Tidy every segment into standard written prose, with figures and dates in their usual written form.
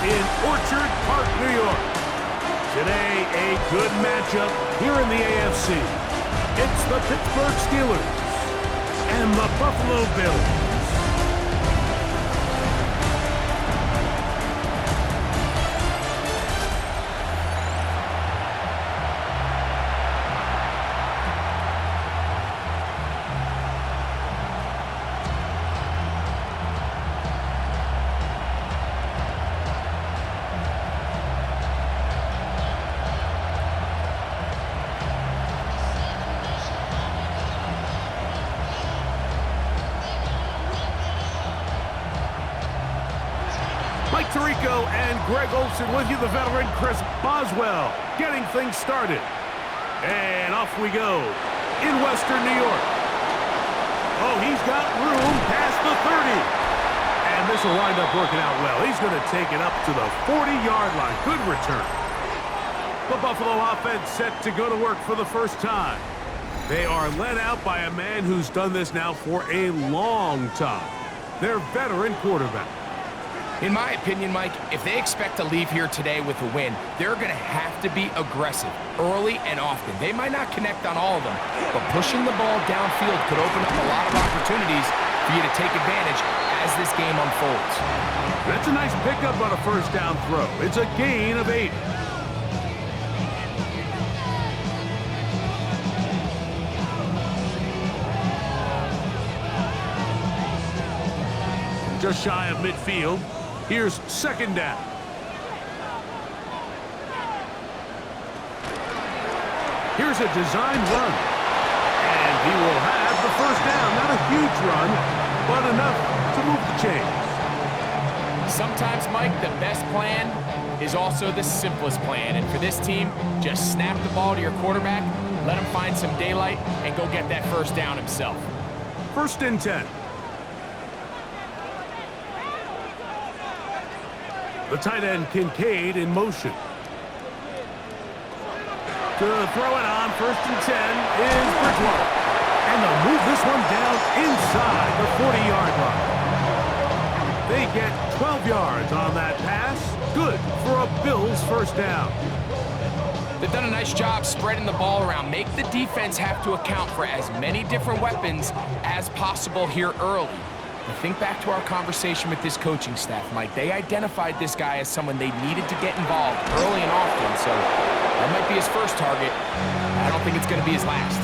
in Orchard Park, New York. Today, a good matchup here in the AFC. It's the Pittsburgh Steelers and the Buffalo Bills. Mike Tirico and Greg Olsen with you, the veteran Chris Boswell, getting things started. And off we go in Western New York. Oh, he's got room past the 30. And this will wind up working out well. He's going to take it up to the 40-yard line. Good return. The Buffalo offense set to go to work for the first time. They are led out by a man who's done this now for a long time. Their veteran quarterback. In my opinion, Mike, if they expect to leave here today with a win, they're going to have to be aggressive early and often. They might not connect on all of them, but pushing the ball downfield could open up a lot of opportunities for you to take advantage as this game unfolds. That's a nice pickup on a first down throw. It's a gain of 8. Just shy of midfield. Here's second down. Here's a designed run. And he will have the first down. Not a huge run, but enough to move the chains. Sometimes, Mike, the best plan is also the simplest plan. And for this team, just snap the ball to your quarterback, let him find some daylight, and go get that first down himself. First and 10. The tight end Kincaid in motion. To throw it on, first and 10 is Bridgewater. And they'll move this one down inside the 40-yard line. They get 12 yards on that pass. Good for a Bills first down. They've done a nice job spreading the ball around. Make the defense have to account for as many different weapons as possible here early. But think back to our conversation with this coaching staff, Mike. They identified this guy as someone they needed to get involved early and often, so that might be his first target. I don't think it's going to be his last.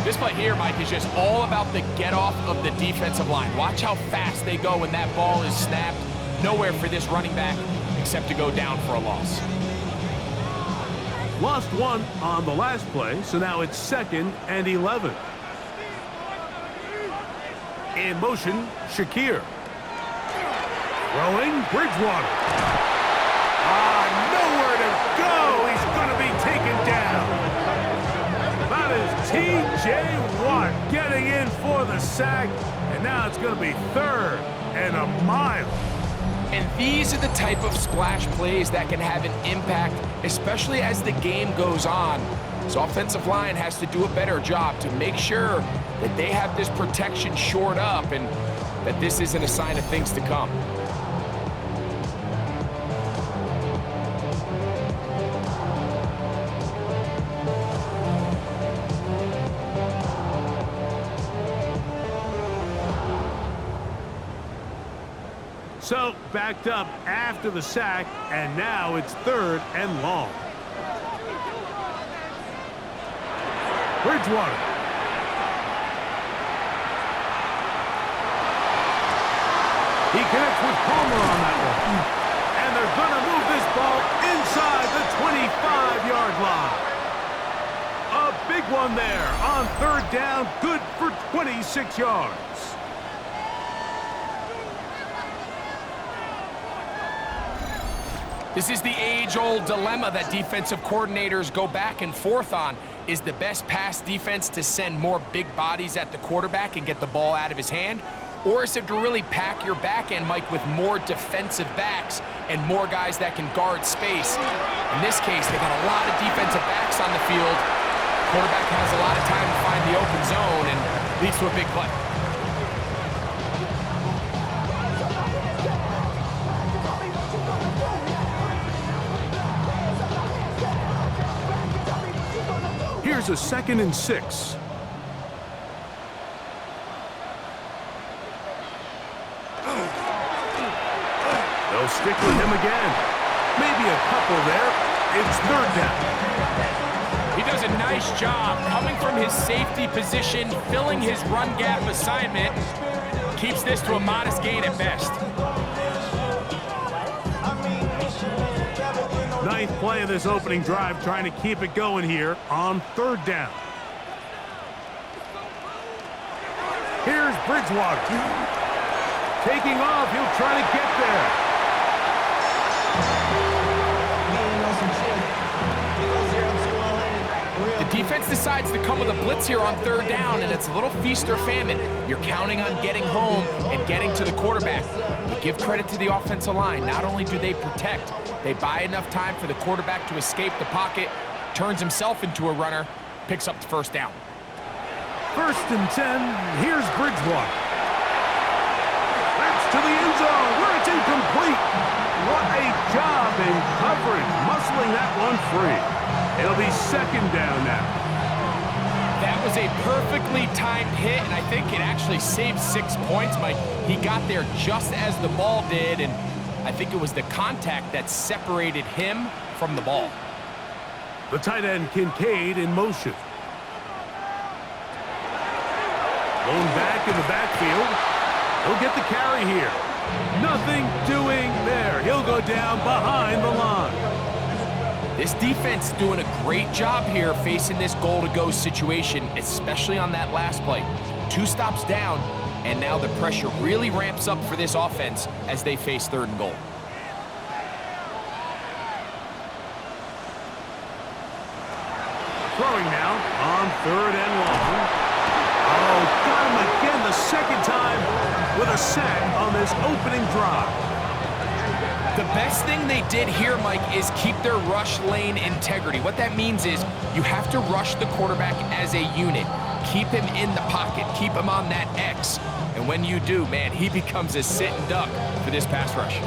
This play here, Mike, is just all about the get-off of the defensive line. Watch how fast they go when that ball is snapped. Nowhere for this running back except to go down for a loss. Lost one on the last play, so now it's second and 11. In motion, Shakir. Throwing, Bridgewater. Nowhere to go. He's going to be taken down. That is T.J. Watt getting in for the sack. And now it's going to be third and a mile. And these are the type of splash plays that can have an impact, especially as the game goes on. So offensive line has to do a better job to make sure that they have this protection shored up and that this isn't a sign of things to come. So backed up after the sack, and now it's third and long. Bridgewater. He connects with Palmer on that one. And they're going to move this ball inside the 25-yard line. A big one there on third down, good for 26 yards. This is the age-old dilemma that defensive coordinators go back and forth on. Is the best pass defense to send more big bodies at the quarterback and get the ball out of his hand? Or is it to really pack your back end, Mike, with more defensive backs and more guys that can guard space? In this case, they got a lot of defensive backs on the field. Quarterback has a lot of time to find the open zone and leads to a big play. Here's a 2nd and 6. They'll stick with him again. Maybe a couple there. It's 3rd down. He does a nice job coming from his safety position, filling his run gap assignment. Keeps this to a modest gain at best. 9th play of this opening drive, trying to keep it going here on 3rd down. Here's Bridgewater. Taking off, he'll try to get there. The defense decides to come with a blitz here on 3rd down, and it's a little feast or famine. You're counting on getting home and getting to the quarterback. But give credit to the offensive line. Not only do they protect, they buy enough time for the quarterback to escape the pocket, turns himself into a runner, picks up the 1st down. 1st and 10, here's Bridgewater. That's to the end zone, where it's incomplete. What a job in coverage, muscling that one free. It'll be 2nd down now. That was a perfectly timed hit, and I think it actually saved 6 points, Mike. He got there just as the ball did, and I think it was the contact that separated him from the ball. The tight end, Kincaid, in motion. Going back in the backfield. He'll get the carry here. Nothing doing there. He'll go down behind the line. This defense doing a great job here facing this goal-to-go situation, especially on that last play. 2 stops down, and now the pressure really ramps up for this offense as they face 3rd and goal. Throwing now on 3rd and long. Oh, got him again the 2nd time with a sack on this opening drive. The best thing they did here, Mike, is keep their rush lane integrity. What that means is you have to rush the quarterback as a unit. Keep him in the pocket. Keep him on that X. And when you do, man, he becomes a sit and duck for this pass rush.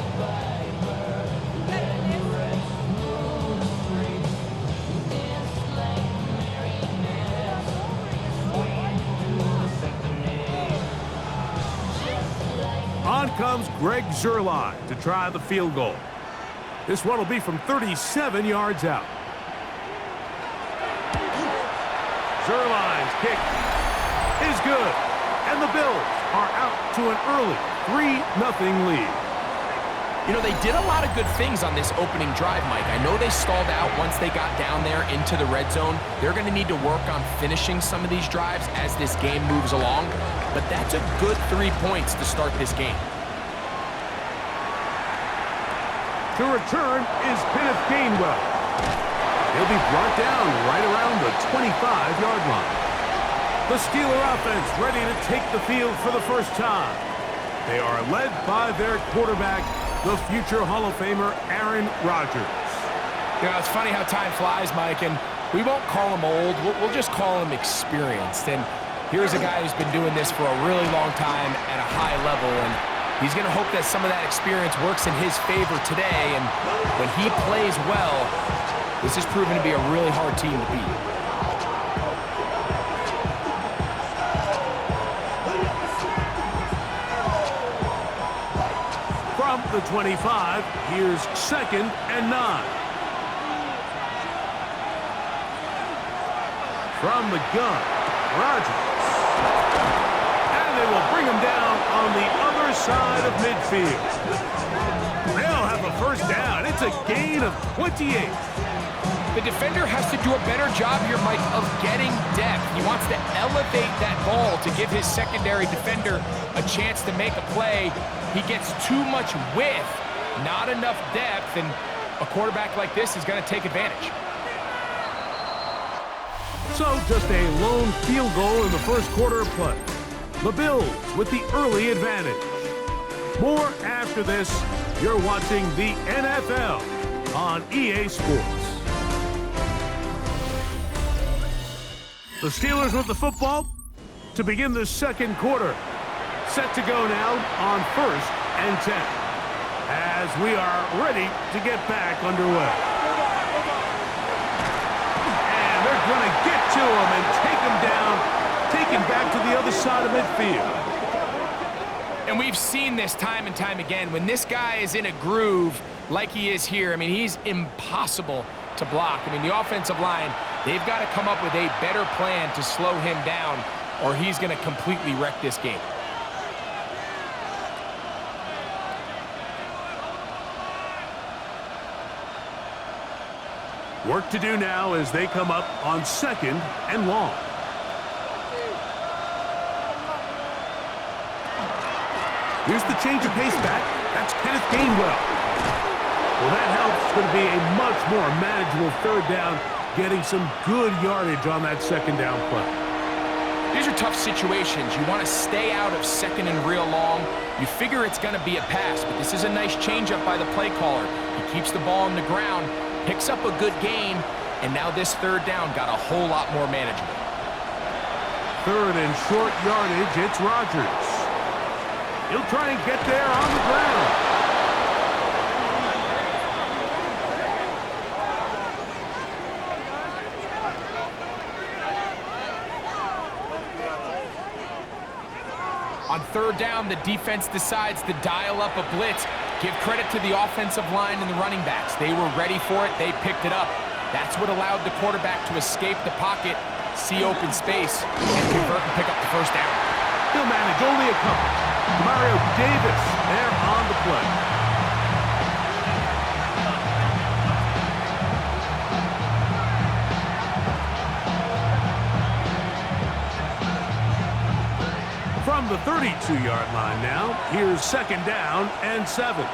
On comes Greg Zuerlein to try the field goal. This one will be from 37 yards out. Zuerlein's kick is good. And the Bills are out to an early 3-0 lead. You know, they did a lot of good things on this opening drive, Mike. I know they stalled out once they got down there into the red zone. They're going to need to work on finishing some of these drives as this game moves along. But that's a good 3 points to start this game. To return is Kenneth Gainwell. He'll be brought down right around the 25-yard line. The Steeler offense ready to take the field for the first time. They are led by their quarterback, the future Hall of Famer, Aaron Rodgers. You know, it's funny how time flies, Mike, and we won't call him old. We'll just call him experienced. And here's a guy who's been doing this for a really long time at a high level, and he's going to hope that some of that experience works in his favor today. And when he plays well, this has proven to be a really hard team to beat. From the 25, here's 2nd and 9. From the gun, Rodgers. And they will bring him down on the other side of midfield. They'll have a 1st down. It's a gain of 28. The defender has to do a better job here, Mike, of getting depth. He wants to elevate that ball to give his secondary defender a chance to make a play. He gets too much width, not enough depth, and a quarterback like this is going to take advantage. So just a lone field goal in the first quarter of play. The Bills with the early advantage. More after this. You're watching the NFL on EA Sports. The Steelers with the football to begin the second quarter. Set to go now on 1st and 10 as we are ready to get back underway. And they're going to get to him and take him down, take him back to the other side of midfield. And we've seen this time and time again. When this guy is in a groove like he is here, I mean, he's impossible to block. I mean, the offensive line, they've got to come up with a better plan to slow him down, or he's going to completely wreck this game. Work to do now as they come up on 2nd and long. Here's the change of pace back. That's Kenneth Gainwell. Well, that helps. It's going to be a much more manageable 3rd down, getting some good yardage on that 2nd down play. These are tough situations. You want to stay out of 2nd and real long. You figure it's going to be a pass, but this is a nice changeup by the play caller. He keeps the ball on the ground, picks up a good gain, and now this 3rd down got a whole lot more manageable. 3rd and short yardage, it's Rodgers. He'll try and get there on the ground. On 3rd down, the defense decides to dial up a blitz. Give credit to the offensive line and the running backs. They were ready for it. They picked it up. That's what allowed the quarterback to escape the pocket, see open space, and convert and pick up the 1st down. He'll manage only a couple. Mario Davis there on the play. From the 32-yard line now, here's 2nd down and 7.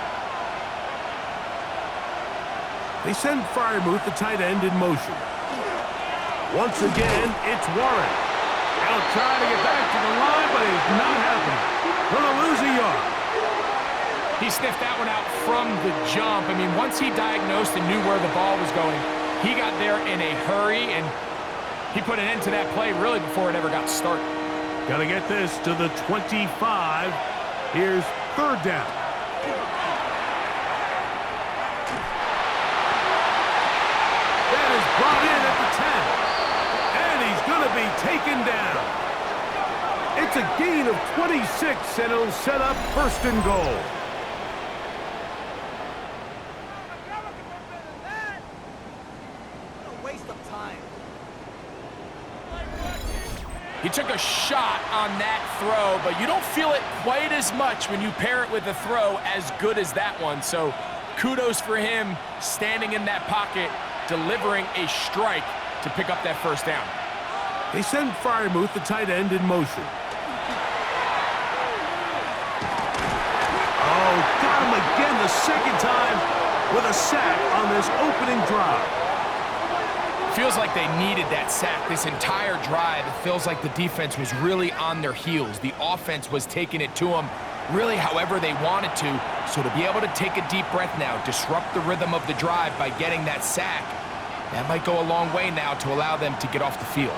They send Freiermuth, the tight end, in motion. Once again, it's Warren. They'll try to get back to the line, but it's not happening. Gonna lose a yard. He sniffed that one out from the jump. I mean, once he diagnosed and knew where the ball was going, he got there in a hurry, and he put an end to that play really before it ever got started. Gotta get this to the 25. Here's 3rd down. That is brought in at the 10. And he's gonna be taken down. It's a gain of 26, and it'll set up 1st and goal. Waste of time. He took a shot on that throw, but you don't feel it quite as much when you pair it with a throw as good as that one. So kudos for him standing in that pocket, delivering a strike to pick up that 1st down. They send Freiermuth, the tight end, in motion. Oh, got him again the 2nd time with a sack on this opening drive. Feels like they needed that sack this entire drive. It feels like the defense was really on their heels. The offense was taking it to them really however they wanted to. So to be able to take a deep breath now, disrupt the rhythm of the drive by getting that sack, that might go a long way now to allow them to get off the field.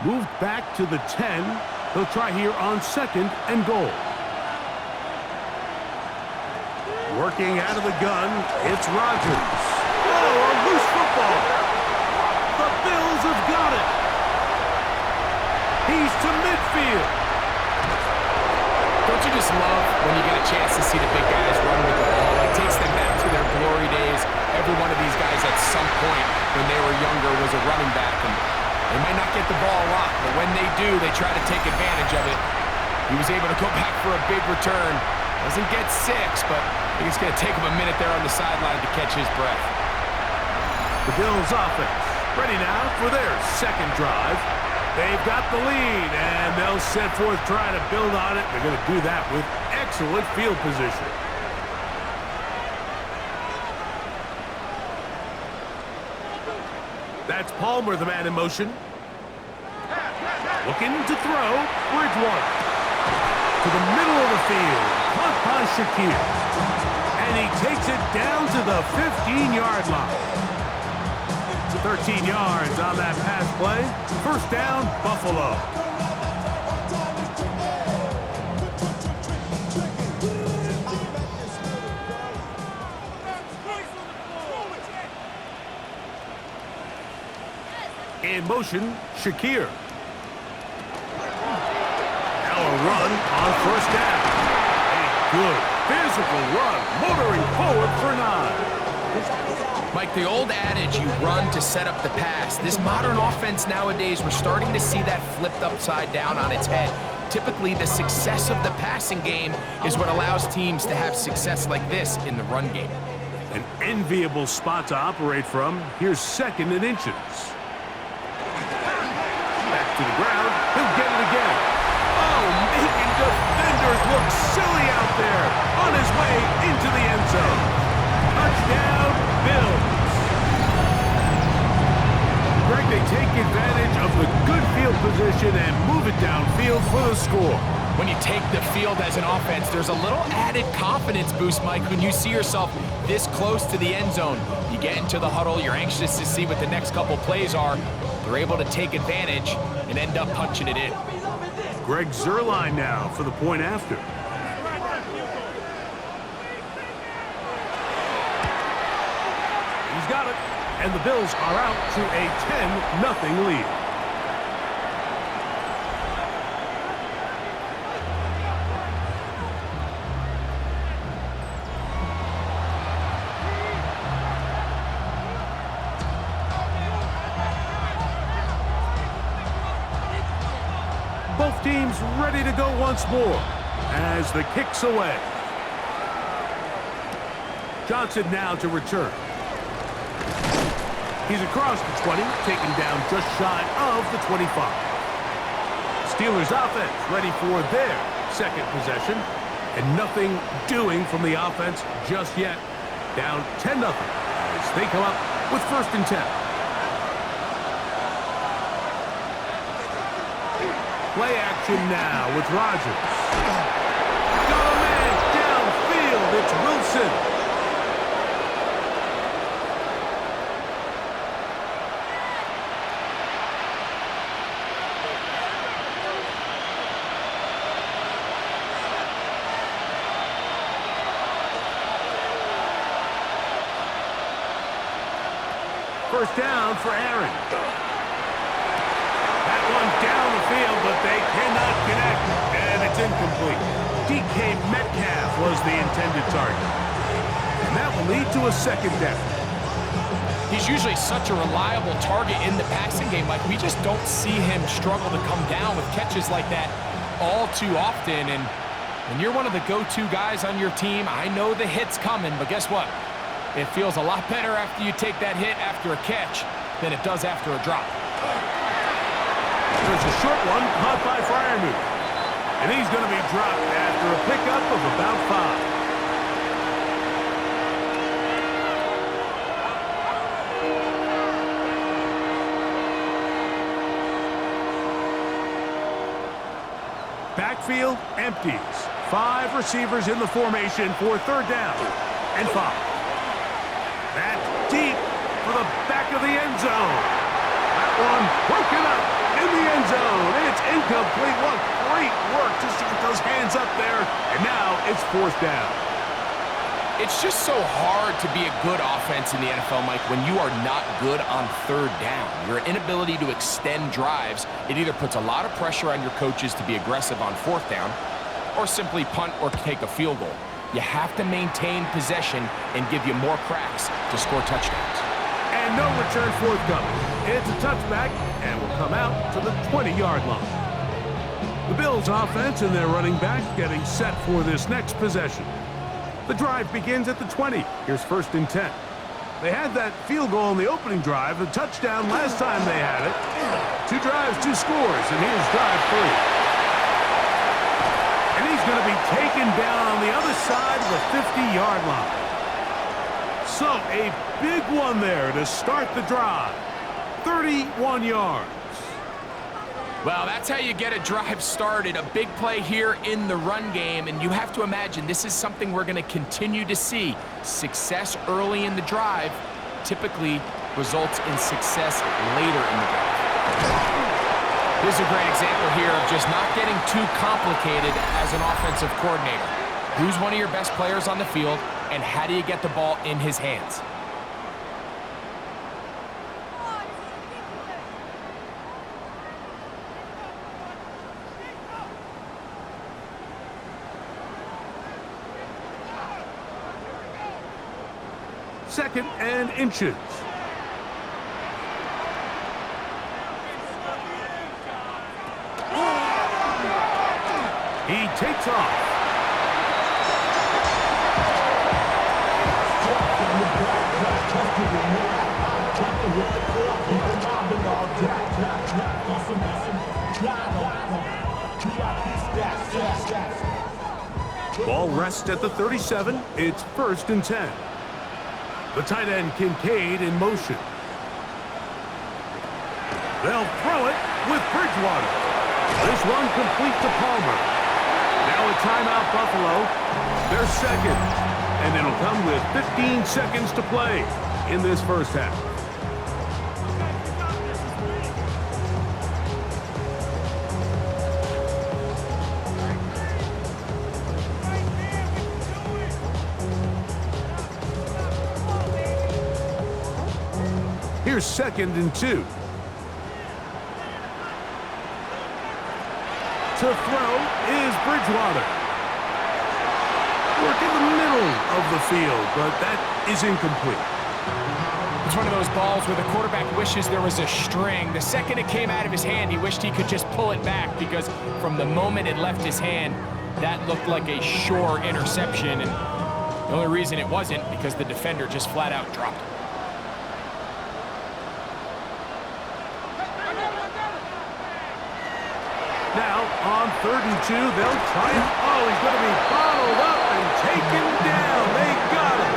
Moved back to the 10. They'll try here on 2nd and goal. Working out of the gun, it's Rodgers. Oh, a loose football. The Bills have got it. He's to midfield. Don't you just love when you get a chance to see the big guys run with the ball? It takes them back to their glory days. Every one of these guys at some point when they were younger was a running back. And they might not get the ball a lot, but when they do, they try to take advantage of it. He was able to go back for a big return. Doesn't get 6, but I think it's going to take him a minute there on the sideline to catch his breath. The Bills offense ready now for their 2nd drive. They've got the lead, and they'll set forth trying to build on it. They're going to do that with excellent field position. That's Palmer, the man in motion. Looking to throw, Bridgewater. To the middle of the field, caught by Shakir. And he takes it down to the 15-yard line. 13 yards on that pass play. 1st down, Buffalo. motion, Shakir. Now a run on first down. A good physical run, motoring forward for 9. Mike, the old adage, you run to set up the pass. This modern offense nowadays, we're starting to see that flipped upside down on its head. Typically, the success of the passing game is what allows teams to have success like this in the run game. An enviable spot to operate from. Here's 2nd and inches. Back to the ground. He'll get it again. Oh, making defenders look silly out there. On his way into the end zone. Touchdown, Bills. Greg, they take advantage of the good field position and move it downfield for the score. When you take the field as an offense, there's a little added confidence boost, Mike, when you see yourself this close to the end zone. You get into the huddle, you're anxious to see what the next couple plays are. They're able to take advantage and end up punching it in. Greg Zuerlein now for the point after. He's got it, and the Bills are out to a 10-0 lead. Both teams ready to go once more as the kick's away. Johnson now to return. He's across the 20, taken down just shy of the 25. Steelers offense ready for their 2nd possession, and nothing doing from the offense just yet. Down 10-0 as they come up with 1st and 10. Play action now with Rodgers. Got a man downfield. It's Wilson. First down for Aaron. That one down the field, but they cannot connect, and it's incomplete. DK Metcalf was the intended target. And that will lead to a 2nd down. He's usually such a reliable target in the passing game. Like, we just don't see him struggle to come down with catches like that all too often. And when you're one of the go-to guys on your team, I know the hit's coming, but guess what? It feels a lot better after you take that hit after a catch than it does after a drop. There's a short one caught by Freiermuth. And he's going to be dropped after a pickup of about 5. Backfield empties. 5 receivers in the formation for 3rd down and 5. That's deep for the back of the end zone. That one broken up in the end zone. It's incomplete. What great work just to get those hands up there. And now it's 4th down. It's just so hard to be a good offense in the NFL, Mike, when you are not good on 3rd down. Your inability to extend drives, it either puts a lot of pressure on your coaches to be aggressive on 4th down or simply punt or take a field goal. You have to maintain possession and give you more cracks to score touchdowns. And no return forthcoming. It's a touchback and will come out to the 20-yard line. The Bills offense and their running back getting set for this next possession. The drive begins at the 20. Here's 1st and 10. They had that field goal in the opening drive, the touchdown last time they had it. 2 drives, 2 scores, and here's drive 3. And he's going to be taken down on the other side of the 50-yard line. So a big one there to start the drive. 31 yards. Well, that's how you get a drive started. A big play here in the run game, and you have to imagine this is something we're going to continue to see. Success early in the drive typically results in success later in the drive. This is a great example here of just not getting too complicated as an offensive coordinator. Who's one of your best players on the field, and how do you get the ball in his hands? 2nd and inches. He takes off. Ball rests at the 37. It's 1st and 10. The tight end Kincaid in motion. They'll throw it with Bridgewater. This one complete to Palmer. Now a timeout, Buffalo. They're 2nd, and it'll come with 15 seconds to play in this first half. Here's 2nd and 2. To throw is Bridgewater. Work in the middle of the field, but that is incomplete. It's one of those balls where the quarterback wishes there was a string. The second it came out of his hand, he wished he could just pull it back, because from the moment it left his hand, that looked like a sure interception. And the only reason it wasn't because the defender just flat out dropped it. Now, on 3rd and 2, they'll try it. Oh, he's going to be bottled up and taken down. They got him.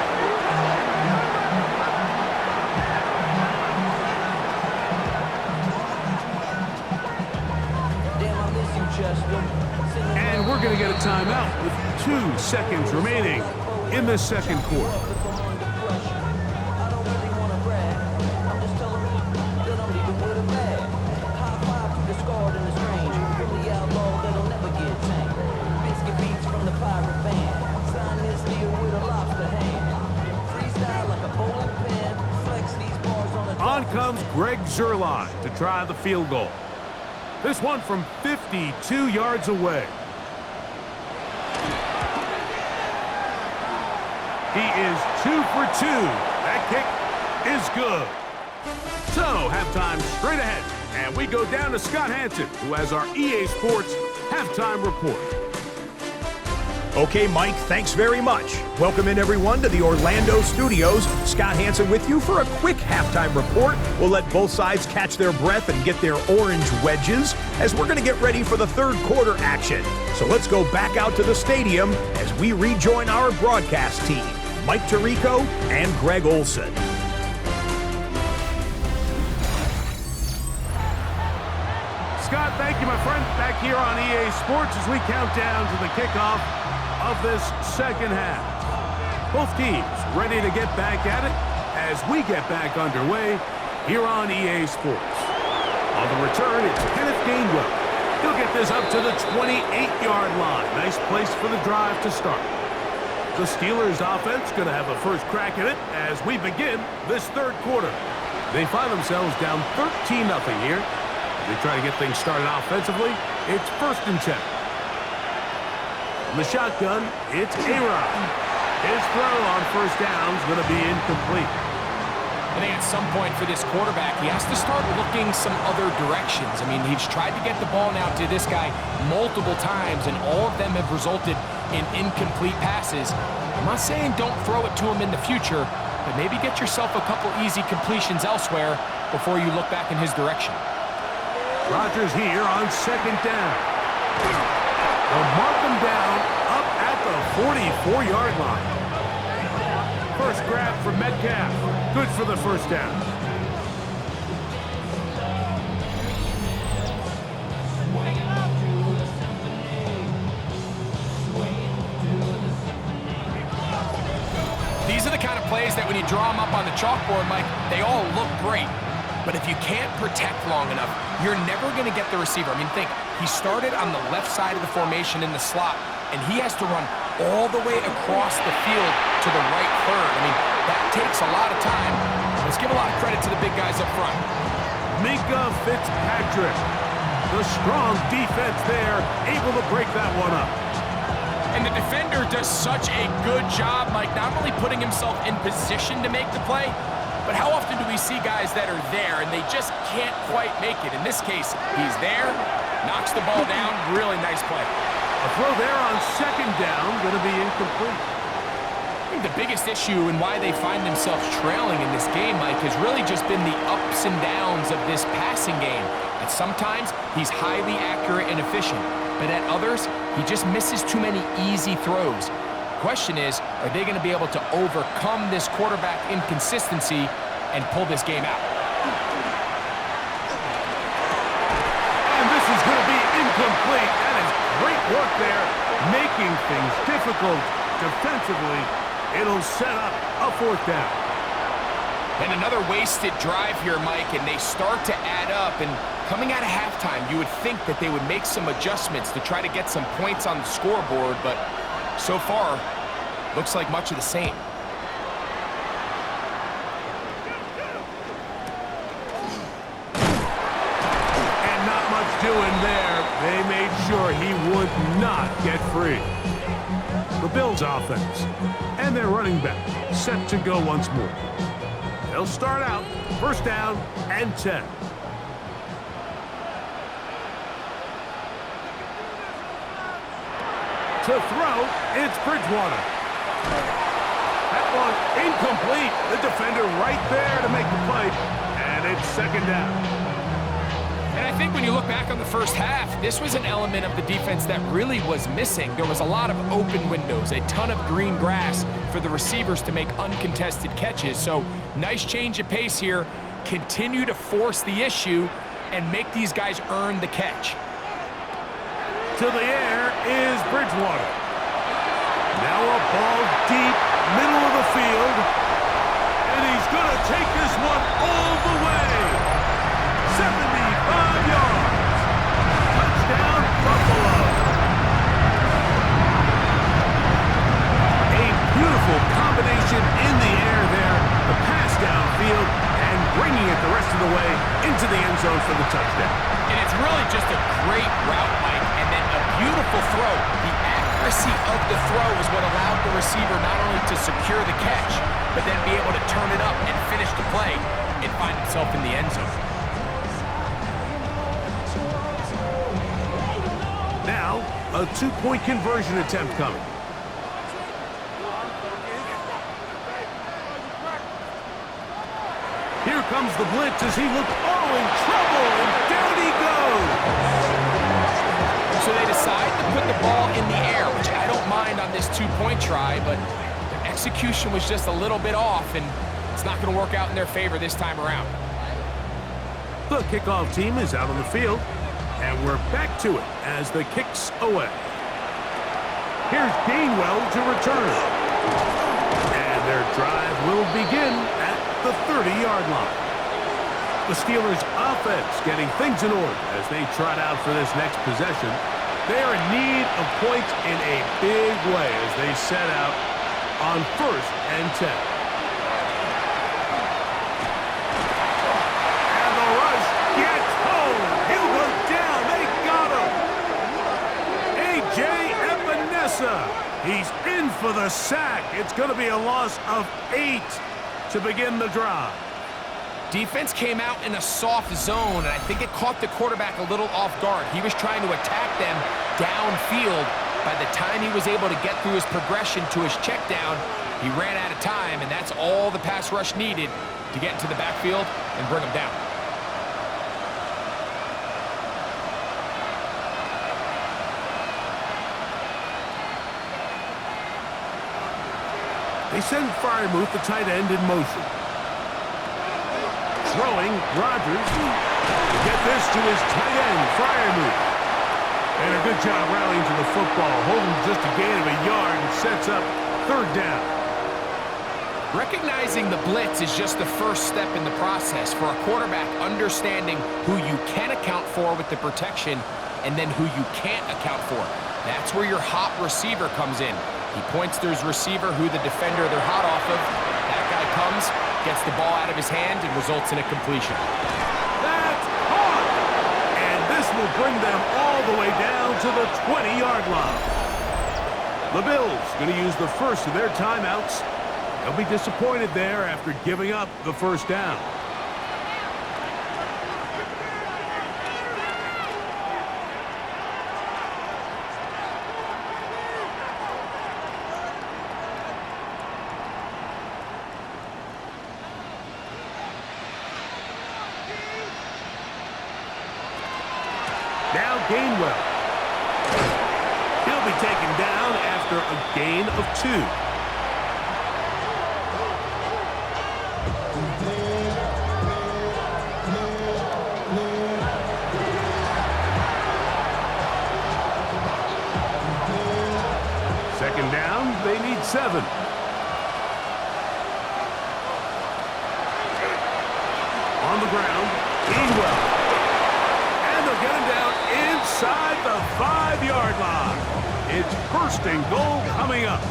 And we're going to get a timeout with 2 seconds remaining in the 2nd quarter. On comes Greg Zuerlein to try the field goal. This one from 52 yards away. He is 2 for 2. That kick is good. So, halftime straight ahead. And we go down to Scott Hanson, who has our EA Sports halftime report. Okay, Mike, thanks very much. Welcome in, everyone, to the Orlando studios. Scott Hanson with you for a quick halftime report. We'll let both sides catch their breath and get their orange wedges as we're going to get ready for the 3rd quarter action. So let's go back out to the stadium as we rejoin our broadcast team, Mike Tirico and Greg Olson. Scott, thank you, my friend. Back here on EA Sports as we count down to the kickoff of this 2nd half. Both teams ready to get back at it as we get back underway here on EA Sports. On the return, it's Kenneth Gainwell. He'll get this up to the 28-yard line. Nice place for the drive to start. The Steelers offense going to have a first crack at it as we begin this 3rd quarter. They find themselves down 13-0 here. They try to get things started offensively. It's 1st and 10. From the shotgun, it's A-Rod. His throw on 1st down is going to be incomplete. I think at some point for this quarterback, he has to start looking some other directions. I mean, he's tried to get the ball now to this guy multiple times, and all of them have resulted in incomplete passes. I'm not saying don't throw it to him in the future, but maybe get yourself a couple easy completions elsewhere before you look back in his direction. Rodgers here on 2nd down. They'll mark him down up at the 44-yard line. First grab for Metcalf. Good for the 1st down. These are the kind of plays that when you draw them up on the chalkboard, Mike, they all look great. But if you can't protect long enough, you're never going to get the receiver. I mean, think, he started on the left side of the formation in the slot, and he has to run all the way across the field to the right third. I mean, that takes a lot of time. Let's give a lot of credit to the big guys up front. Minka Fitzpatrick. The strong defense there, able to break that one up. And the defender does such a good job, Mike, not only putting himself in position to make the play, but how often do we see guys that are there and they just can't quite make it? In this case, he's there, knocks the ball down, really nice play. A throw there on second down, going to be incomplete. I think the biggest issue and why they find themselves trailing in this game, Mike, has really just been the ups and downs of this passing game. And sometimes he's highly accurate and efficient, but at others, he just misses too many easy throws. Question is, are they going to be able to overcome this quarterback inconsistency and pull this game out? And this is going to be incomplete. That is great work there, making things difficult defensively. It'll set up a fourth down. And another wasted drive here, Mike, and they start to add up. And coming out of halftime, you would think that they would make some adjustments to try to get some points on the scoreboard, but so far, looks like much of the same. And not much doing there. They made sure he would not get free. The Bills offense and their running back set to go once more. They'll start out first down and 10. To throw, it's Bridgewater. That one incomplete. The defender right there to make the play, and it's second down. And I think when you look back on the first half, this was an element of the defense that really was missing. There was a lot of open windows, a ton of green grass for the receivers to make uncontested catches. So nice change of pace here. Continue to force the issue and make these guys earn the catch. To the air is Bridgewater. Now a ball deep, middle of the field. And he's going to take this one all the way. 75 yards. Touchdown, Buffalo. A beautiful combination in the air there. The pass downfield and bringing it the rest of the way into the end zone for the touchdown. And it's really just a great route, Mike, and then a beautiful throw. The accuracy of the throw is what allowed the receiver not only to secure the catch, but then be able to turn it up and finish the play and find himself in the end zone. Now, a two-point conversion attempt coming. Here comes the blitz as he looks, in trouble, and down he goes. So they decide to put the ball in the air, which I don't mind on this two-point try, but the execution was just a little bit off, and it's not going to work out in their favor this time around. The kickoff team is out on the field, and we're back to it as the kick's away. Here's Gainwell to return. And their drive will begin at the 30-yard line. The Steelers' offense getting things in order as they trot out for this next possession. They are in need of points in a big way as they set out on first and 10. And the rush gets home. He'll go down. They got him. A.J. Epinesa. He's in for the sack. It's going to be a loss of 8 to begin the drive. Defense came out in a soft zone, and I think it caught the quarterback a little off guard. He was trying to attack them downfield. By the time he was able to get through his progression to his check down, he ran out of time, and that's all the pass rush needed to get into the backfield and bring him down. They send Freiermuth, the tight end, in motion. Throwing, Rodgers. Get this to his tight end, Freiermuth. And a good job rallying to the football, holding just a gain of a yard and sets up third down. Recognizing the blitz is just the first step in the process for a quarterback, understanding who you can account for with the protection and then who you can't account for. That's where your hot receiver comes in. He points to his receiver, who the defender they're hot off of. That guy comes, gets the ball out of his hand, and results in a completion. That's caught! And this will bring them all the way down to the 20-yard line. The Bills going to use the first of their timeouts. They'll be disappointed there after giving up the first down. Now Gainwell. He'll be taken down after a gain of 2. Second down, they need 7. On the ground, Gainwell. And they'll get him down inside the 5-yard line. It's first and goal coming up.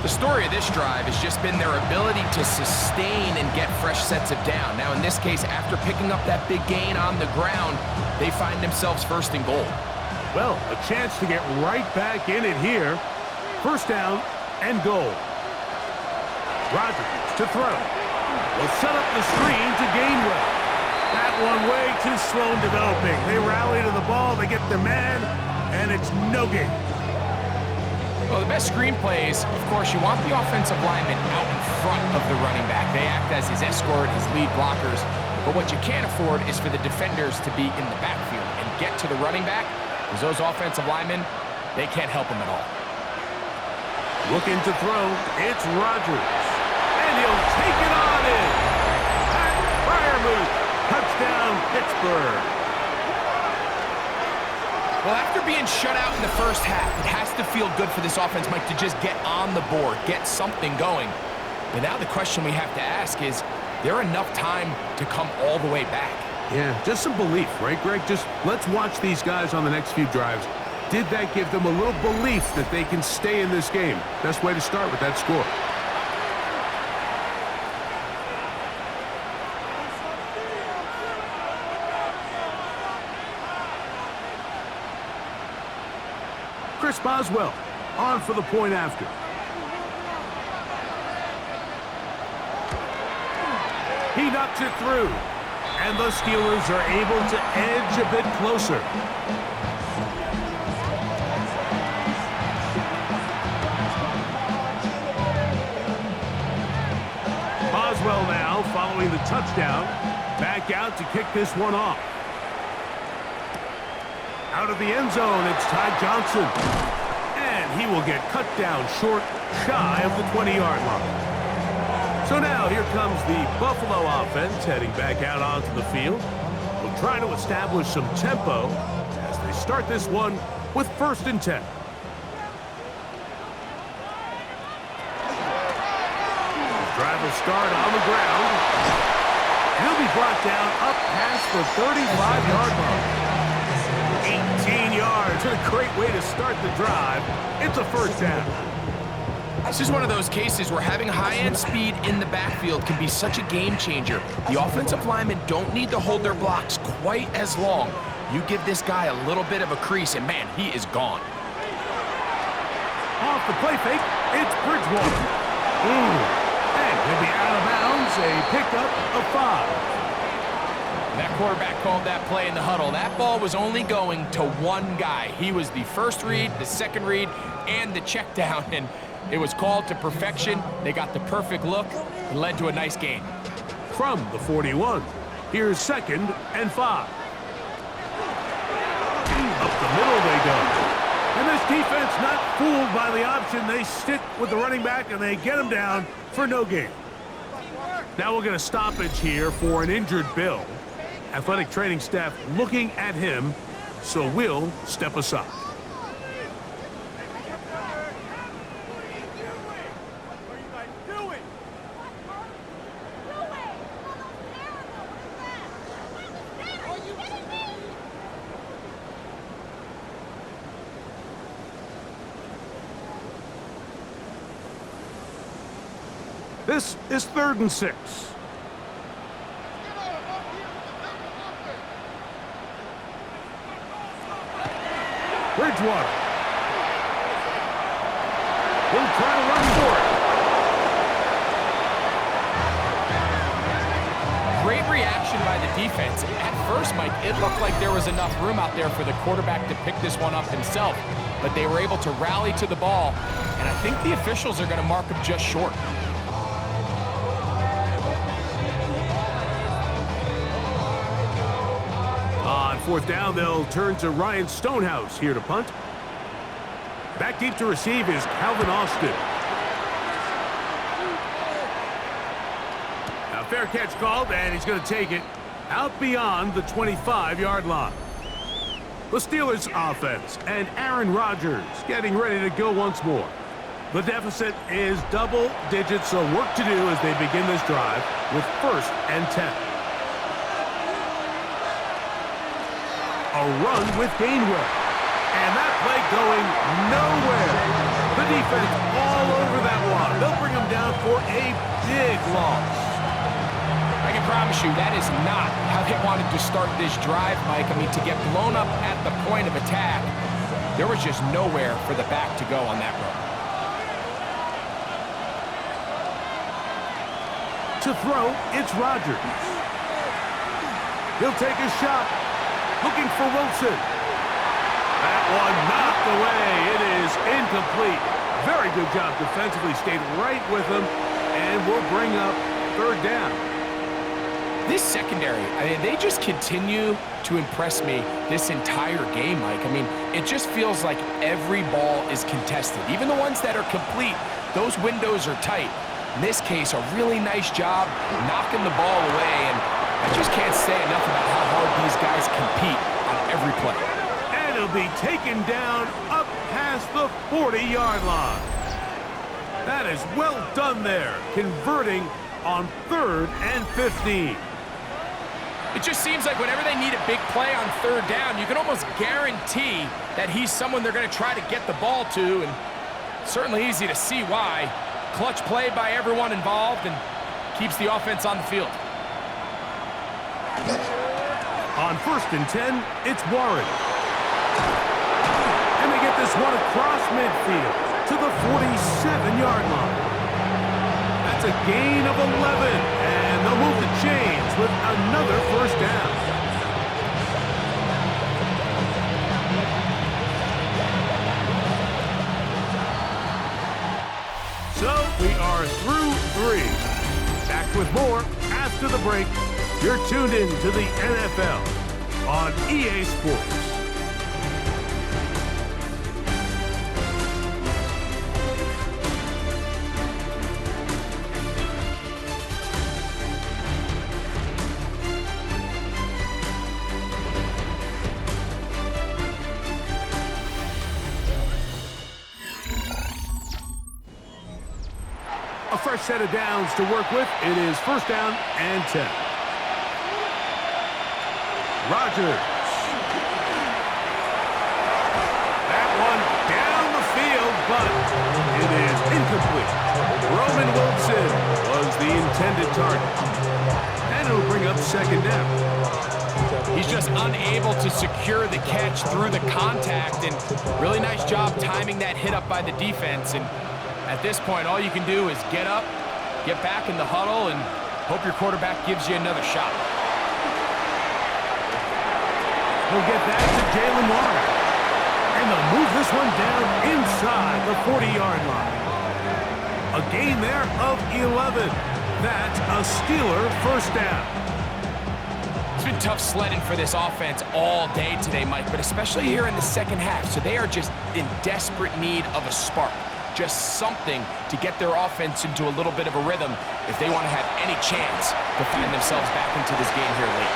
The story of this drive has just been their ability to sustain and get fresh sets of down. Now, in this case, after picking up that big gain on the ground, they find themselves first and goal. Well, a chance to get right back in it here. First down and goal. Rodgers to throw. Will set up the screen to Gainwell. That one way too slow in developing. They rally to the ball, they get the man, and it's no gain. Well, the best screenplays, of course, you want the offensive lineman out in front of the running back. They act as his escort, his lead blockers. But what you can't afford is for the defenders to be in the backfield and get to the running back, because those offensive linemen, they can't help him at all. Looking to throw, it's Rodgers. And he'll take it on in. Pat Fryermuth, touchdown Pittsburgh. Well, after being shut out in the first half, it has to feel good for this offense, Mike, to just get on the board, get something going. But now the question we have to ask is there enough time to come all the way back? Yeah, just some belief, right, Greg? Just let's watch these guys on the next few drives. Did that give them a little belief that they can stay in this game? Best way to start with that score. Chris Boswell on for the point after. He knocks it through, and the Steelers are able to edge a bit closer. Boswell now following the touchdown, back out to kick this one off. Out of the end zone, it's Ty Johnson. And he will get cut down short, shy of the 20-yard line. So now here comes the Buffalo offense heading back out onto the field. We'll try to establish some tempo as they start this one with 1st and 10. Drive will start on the ground. He'll be brought down up past the 35-yard line. 18 yards. A great way to start the drive. It's a first down. This is one of those cases where having high-end speed in the backfield can be such a game changer. The offensive linemen don't need to hold their blocks quite as long. You give this guy a little bit of a crease, and man, he is gone. Off the play fake, it's Bridgewater. And he'll be out of bounds, a pickup of 5. That quarterback called that play in the huddle. That ball was only going to one guy. He was the first read, the second read, and the check down, and it was called to perfection. They got the perfect look and led to a nice gain. From the 41, here's 2nd and 5. Up the middle they go. And this defense not fooled by the option. They stick with the running back, and they get him down for no gain. Now we'll get a stoppage here for an injured Bill. Athletic training staff looking at him, so we'll step aside. This is 3rd and 6. Bridgewater. He'll try to run for it. Great reaction by the defense. At first, Mike, it looked like there was enough room out there for the quarterback to pick this one up himself, but they were able to rally to the ball, and I think the officials are going to mark him just short. On fourth down, they'll turn to Ryan Stonehouse here to punt. Back deep to receive is Calvin Austin. A fair catch called, and he's going to take it out beyond the 25-yard line. The Steelers offense and Aaron Rodgers getting ready to go once more. The deficit is double digits, so work to do as they begin this drive with 1st and 10. A run with Gainwell. And that play going nowhere. The defense all over that one. They'll bring him down for a big loss. I can promise you that is not how they wanted to start this drive, Mike. I mean, to get blown up at the point of attack, there was just nowhere for the back to go on that run. To throw, it's Rodgers. He'll take a shot. Looking for Wilson. That one knocked away. It is incomplete. Very good job defensively. Stayed right with him, and will bring up 3rd down. This secondary, I mean, they just continue to impress me this entire game, Mike. I mean, it just feels like every ball is contested. Even the ones that are complete, those windows are tight. In this case, a really nice job knocking the ball away, and I just can't say enough about how hard these guys compete on every play. And he'll be taken down up past the 40-yard line. That is well done there, converting on 3rd and 15. It just seems like whenever they need a big play on 3rd down, you can almost guarantee that he's someone they're going to try to get the ball to, and certainly easy to see why. Clutch play by everyone involved and keeps the offense on the field. On 1st and 10, it's Warren. And they get this one across midfield to the 47-yard line. That's a gain of 11, and they'll move the chains with another 1st down. So we are through 3. Back with more after the break. You're tuned in to the NFL on EA Sports. A fresh set of downs to work with. It is 1st down and 10. Rodgers. That one down the field, but it is incomplete. Roman Wilson was the intended target. And it'll bring up 2nd down. He's just unable to secure the catch through the contact, and really nice job timing that hit up by the defense. And at this point, all you can do is get up, get back in the huddle, and hope your quarterback gives you another shot. We'll get that to Jalen Warren. And they'll move this one down inside the 40-yard line. A gain there of 11. That's a Steeler 1st down. It's been tough sledding for this offense all day today, Mike, but especially here in the 2nd half. So they are just in desperate need of a spark. Just something to get their offense into a little bit of a rhythm if they want to have any chance to find themselves back into this game here late.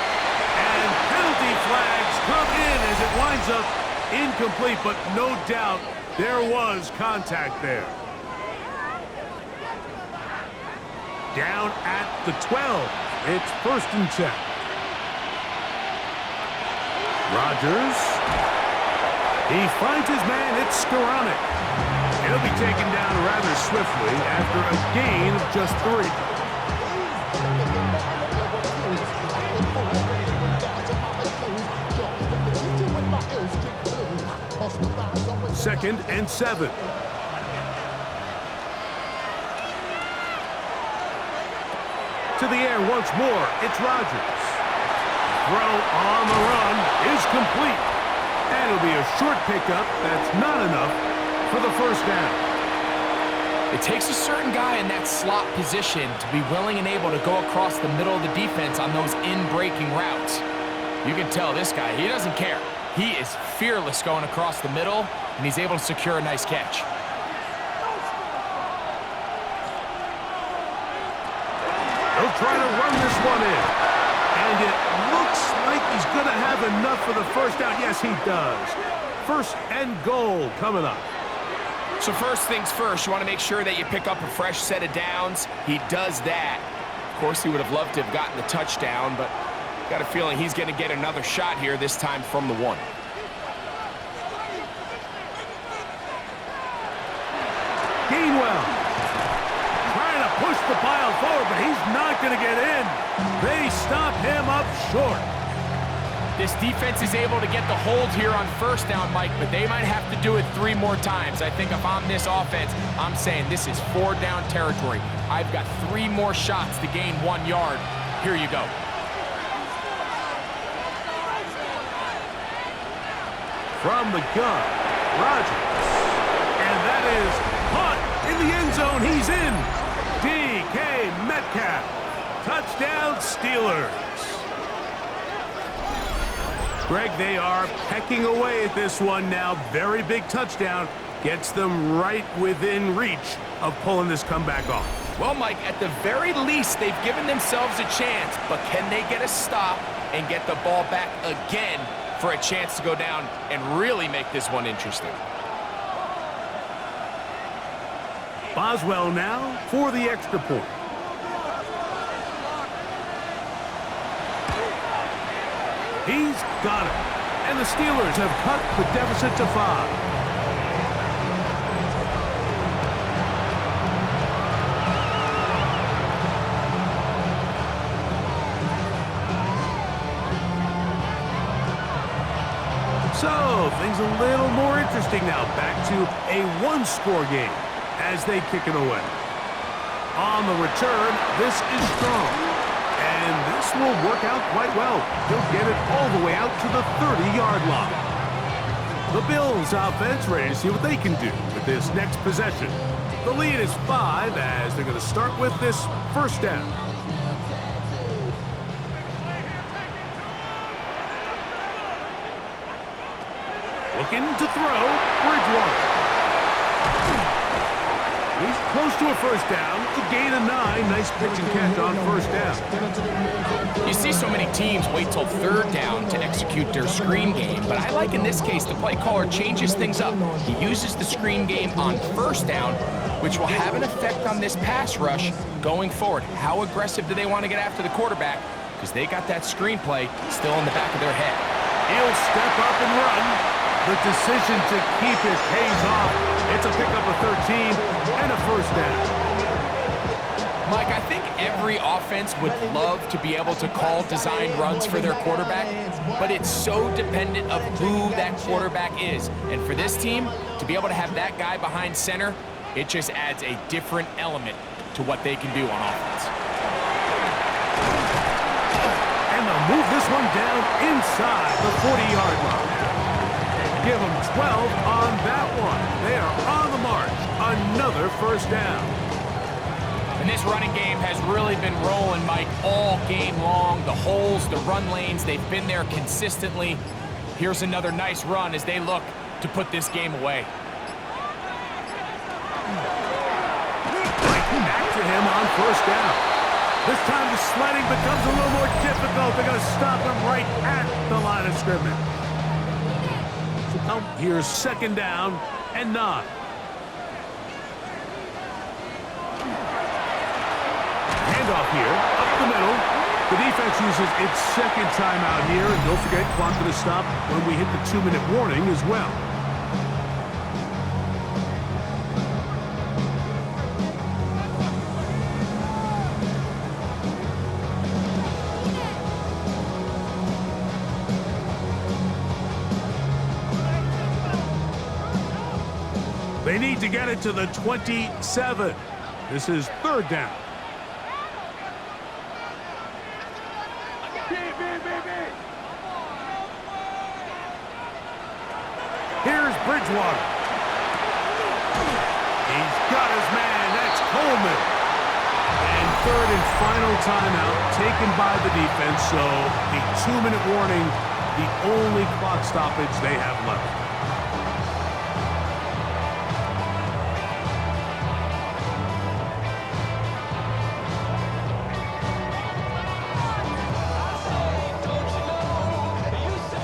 And penalty flags come in as it winds up incomplete, but no doubt there was contact there. Down at the 12. It's 1st and 10. Rodgers. He finds his man. It's Skoranek. He'll be taken down rather swiftly after a gain of just 3. 2nd and 7. to the air once more. It's Rodgers. Throw on the run is complete. And it'll be a short pickup. That's not enough for the first down. It takes a certain guy in that slot position to be willing and able to go across the middle of the defense on those in-breaking routes. You can tell this guy, he doesn't care. He is fearless going across the middle, and he's able to secure a nice catch. He'll try to run this one in. And it looks like he's going to have enough for the first down. Yes, he does. First and goal coming up. So first things first, you want to make sure that you pick up a fresh set of downs. He does that. Of course, he would have loved to have gotten the touchdown, but got a feeling he's going to get another shot here, this time from the 1. Gainwell trying to push the pile forward, but he's not going to get in. They stop him up short. This defense is able to get the hold here on first down, Mike, but they might have to do it 3 more times. I think if I'm this offense, I'm saying this is 4-down territory. I've got 3 more shots to gain 1 yard. Here you go. From the gun, Rodgers. And that is caught in the end zone. He's in. DK Metcalf. Touchdown, Steelers. Greg, they are pecking away at this one now. Very big touchdown. Gets them right within reach of pulling this comeback off. Well, Mike, at the very least, they've given themselves a chance, but can they get a stop and get the ball back again for a chance to go down and really make this one interesting? Boswell now for the extra point. He's got it. And the Steelers have cut the deficit to 5. So, things a little more interesting now. Back to a 1-score game as they kick it away. On the return, this is strong. And this will work out quite well. He'll get it all the way out to the 30-yard line. The Bills offense ready to see what they can do with this next possession. The lead is 5 as they're going to start with this first down. Looking to throw, Bridgewater. He's close to a first down. It's a gain of 9. Nice pitch and catch on first down. You see so many teams wait till 3rd down to execute their screen game, but I like in this case the play caller changes things up. He uses the screen game on first down, which will have an effect on this pass rush going forward. How aggressive do they want to get after the quarterback? Because they got that screenplay still in the back of their head. He'll step up and run. The decision to keep it pays off. It's a pickup of 13 and a first down. Mike, I think every offense would love to be able to call design runs for their quarterback, but it's so dependent of who that quarterback is. And for this team, to be able to have that guy behind center, it just adds a different element to what they can do on offense. And they'll move this one down inside the 40-yard line. Give them 12 on that one. They are on the march. Another first down. And this running game has really been rolling, Mike, all game long. The holes, the run lanes, they've been there consistently. Here's another nice run as they look to put this game away. Right back to him on first down. This time the sledding becomes a little more difficult. They're going to stop him right at the line of scrimmage. Here's second down and 9. Handoff here, up the middle. The defense uses its second timeout here. And don't forget, clock going to stop when we hit the 2-minute warning as well. They need to get it to the 27. This is 3rd down. Here's Bridgewater. He's got his man. That's Coleman. And third and final timeout taken by the defense. So the 2-minute warning, the only clock stoppage they have left.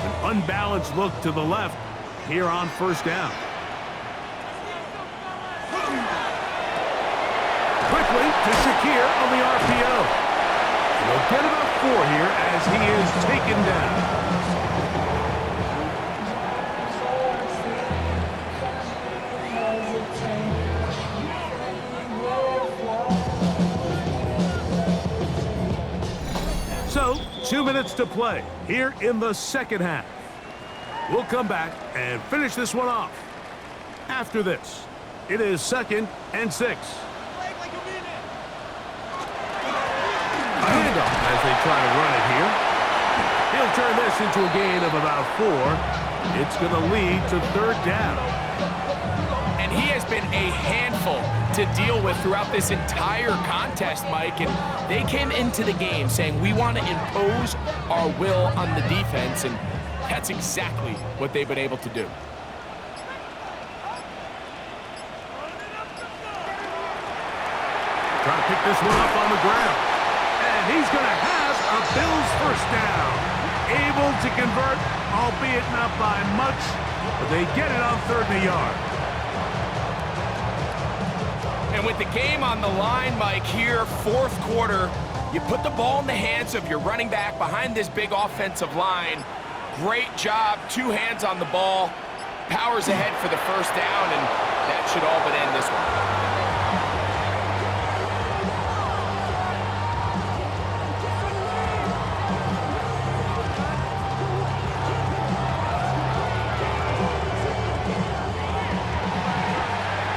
An unbalanced look to the left here on first down. Quickly to Shakir on the RPO. He'll get about 4 here as he is taken down. So, 2 minutes to play here in the second half. We'll come back and finish this one off. After this, it is 2nd and 6. A handoff as they try to run it here. He'll turn this into a gain of about 4. It's going to lead to 3rd down. And he has been a handful to deal with throughout this entire contest, Mike. And they came into the game saying, we want to impose our will on the defense. And that's exactly what they've been able to do. Trying to pick this one up on the ground. And he's going to have a Bills first down. Able to convert, albeit not by much, but they get it on 3rd and a yard. And with the game on the line, Mike, here, 4th quarter, you put the ball in the hands of your running back behind this big offensive line. Great job, 2 hands on the ball, powers ahead for the first down, and that should all but end this one.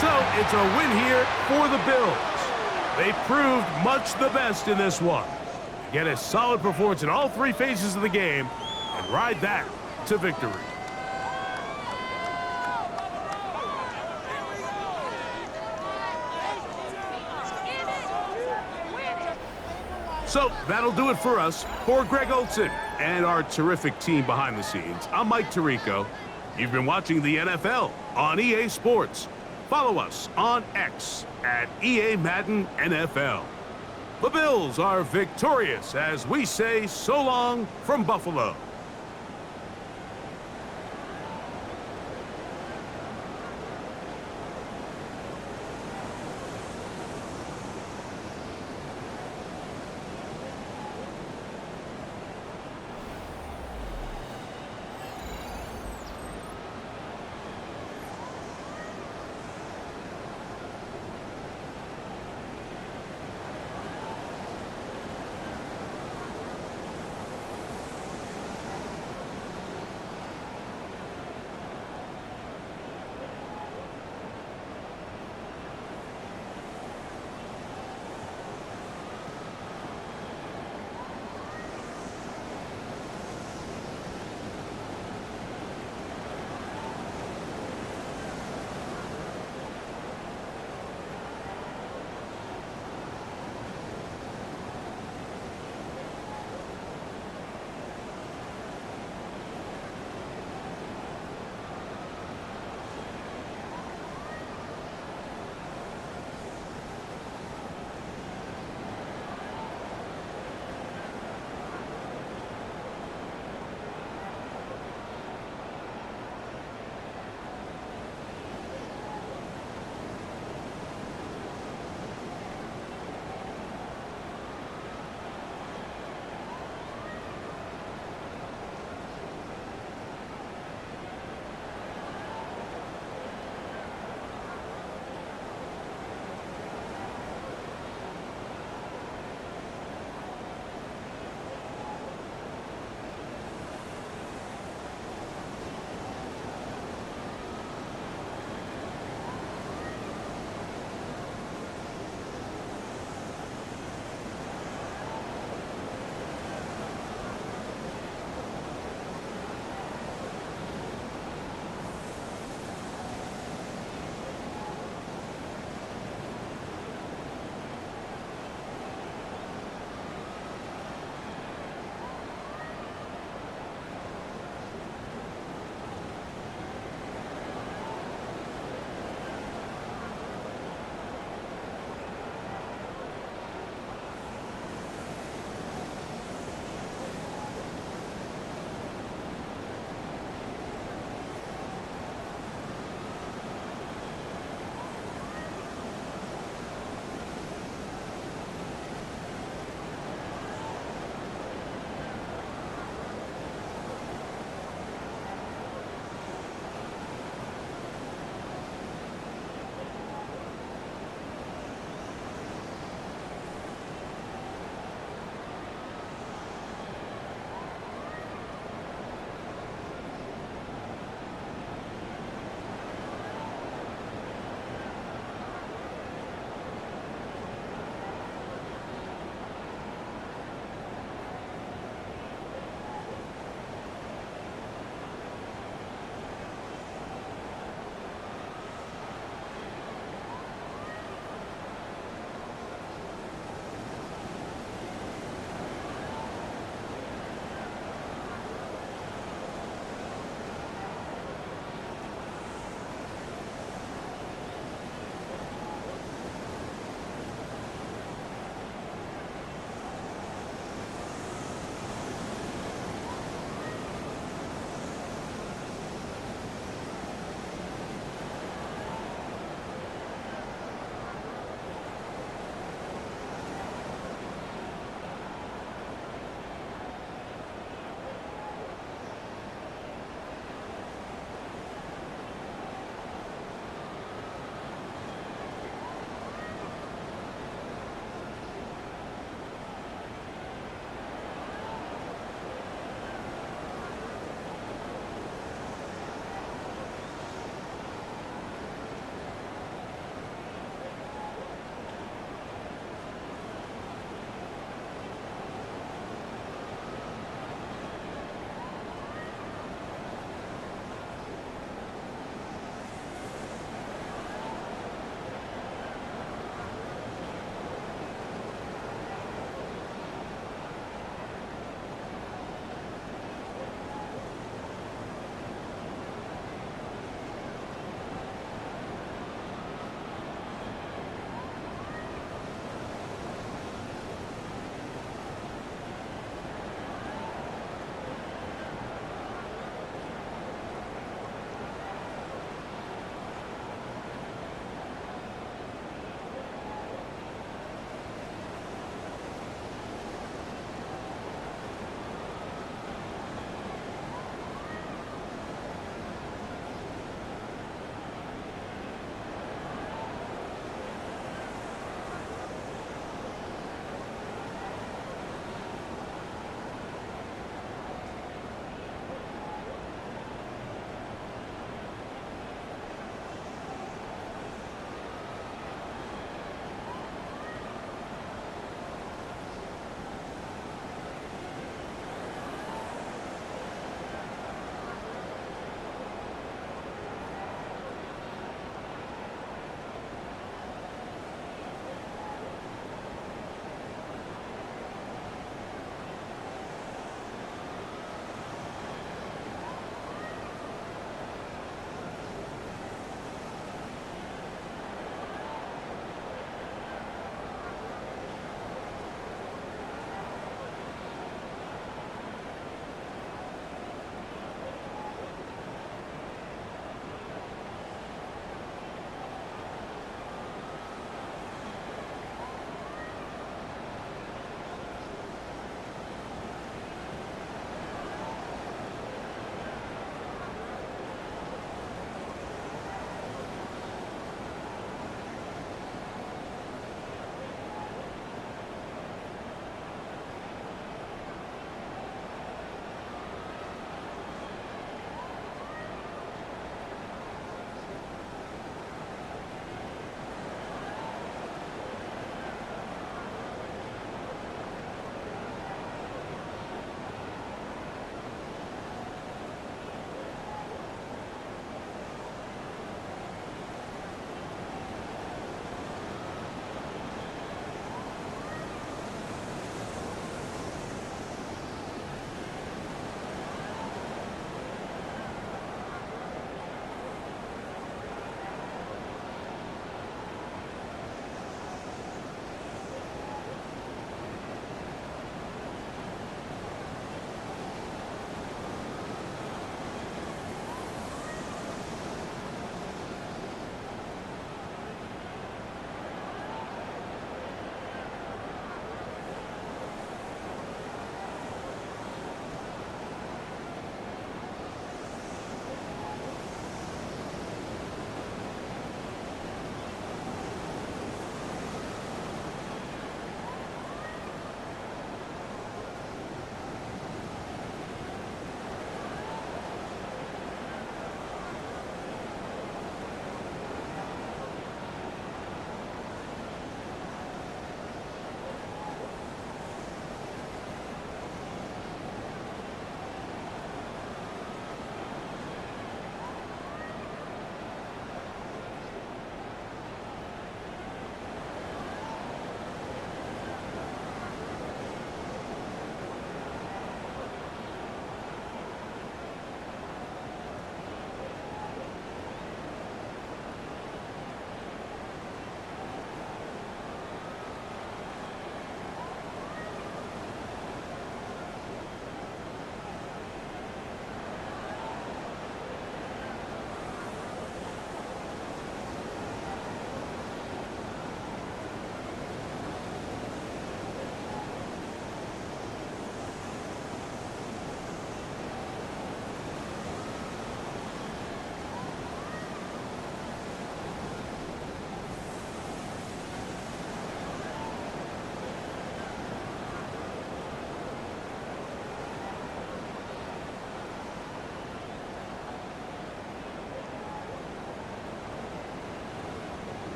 So it's a win here for the Bills. They proved much the best in this one. Get a solid performance in all 3 phases of the game and ride that to victory. So that'll do it for us. For Greg Olson and our terrific team behind the scenes, I'm Mike Tirico. You've been watching the NFL on EA Sports. Follow us on X at EA Madden NFL. The Bills are victorious as we say so long from Buffalo.